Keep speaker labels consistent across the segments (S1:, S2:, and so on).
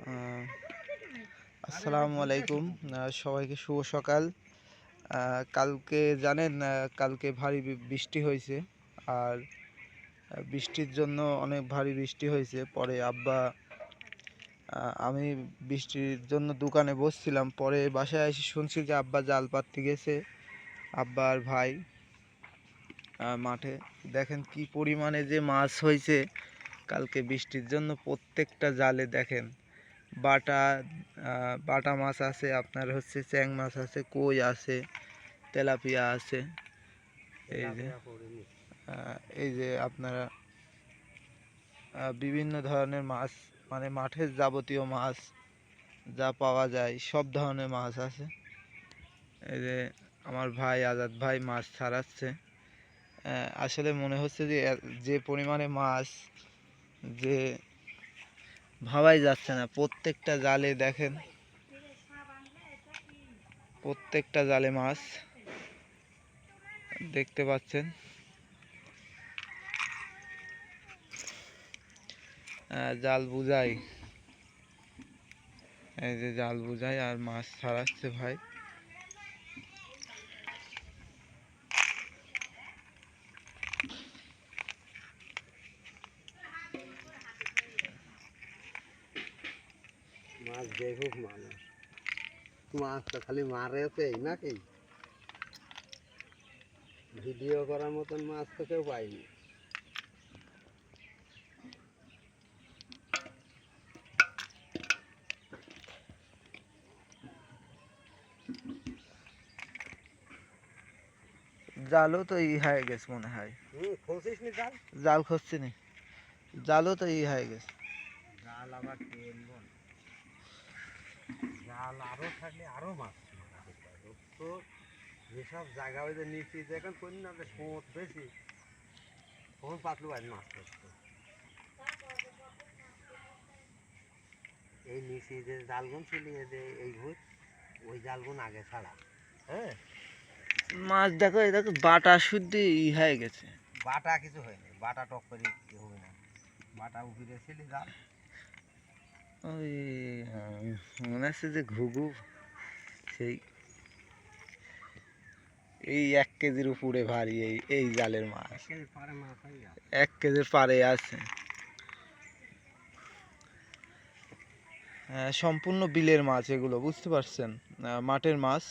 S1: আহ, আসসালামু আলাইকুম। সবাইকে শুভ সকাল। কালকে জানেন, কালকে ভারী বৃষ্টি হয়েছে। আর বৃষ্টির জন্য অনেক ভারী বৃষ্টি হয়েছে। পরে আব্বা, আমি বৃষ্টির জন্য দোকানে বসছিলাম, পরে বাসায় এসে শুনছি যে আব্বা জাল পাততে গেছে। আব্বা আর ভাই মাঠে দেখেন কি পরিমাণে যে মাছ হয়েছে কালকে বৃষ্টির জন্য। প্রত্যেকটা জালে দেখেন বাটা বাটা মাছ আছে, আপনার হচ্ছে চ্যাং মাছ আছে, কই আছে, তেলাপিয়া আছে। এই যে আপনারা বিভিন্ন ধরনের মাছ, মানে মাঠের যাবতীয় মাছ যা পাওয়া যায় সব ধরনের মাছ আছে। এই যে আমার ভাই আজাদ ভাই মাছ ছাড়াচ্ছে। আসলে মনে হচ্ছে যে যে পরিমাণে মাছ, যে ভাবাই যাচ্ছে না। প্রত্যেকটা জালে দেখেন, প্রত্যেকটা জালে মাছ দেখতে পাচ্ছেন। জাল বুঝাই, এই যে জাল বুঝাই আর মাছ ছাড়াচ্ছে ভাই।
S2: মাছ দেখুক মানুষ, মাছ তো খালি মারেছেই নাকি, ভিডিও করার মতন মাছ তো কেউ পাইনি।
S1: জালও তো হয়ে গেছে মনে হয়।
S2: খোঁজিস নি জাল?
S1: জাল খুঁজছি নি, জালও তো হয়ে গেছে।
S2: জাল আবার টেনবো না, জাল আরো থাকলে আরো মাছ তো। যেসব জায়গা ওই যে নিচে দেখেন কোন না সোঁত বেশি, তখন পাতলু আজ মাছ ধরতো। এই নিচে যে জালগুন ছিল, যে এই ভূত ওই জালগুন আগে ছাড়া। হ্যাঁ,
S1: মাছ দেখো, এই দেখো বাটা শুদ্ধ হয়ে গেছে।
S2: বাটা কিছু হয়নি, বাটা টক করে হবে না, বাটা উঠিয়ে ছিল জাল।
S1: ওই মনে হচ্ছে যে ঘুঘু, সেই এই 1 কেজির উপরে ভারী এই এই জালের মাছ, 1 কেজির পারে আছে। সম্পূর্ণ বিলের মাছ এগুলো, বুঝতে পারছেন, মাঠের মাছ।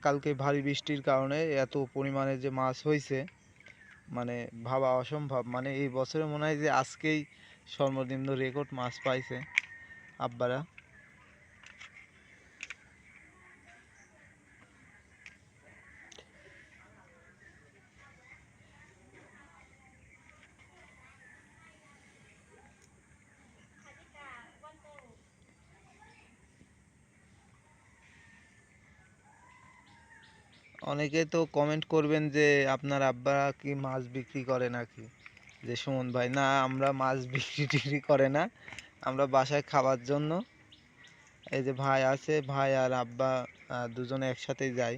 S1: কালকে ভারী বৃষ্টির কারণে এত পরিমাণে যে মাছ হয়েছে, মানে ভাবা অসম্ভব। মানে এই বছরে মনে হয় যে আজকেই সর্বনিম্ন রেকর্ড মাছ পাইছে আব্বারা। অনেকে তো কমেন্ট করবেন যে আপনার আব্বা কি মাছ বিক্রি করে নাকি, যে সুমন ভাই। না, আমরা মাছ বিক্রি টিক্রি করে না, আমরা বাসায় খাওয়ার জন্য। এই যে ভাই আছে, ভাই আর আব্বা দুজনে একসাথেই যাই।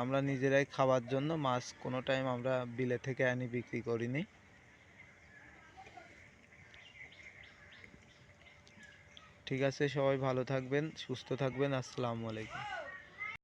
S1: আমরা নিজেরাই খাওয়ার জন্য মাছ কোনো টাইম আমরা বিলে থেকে আনি, বিক্রি করিনি। ঠিক আছে, সবাই ভালো থাকবেন, সুস্থ থাকবেন। আসসালামু আলাইকুম।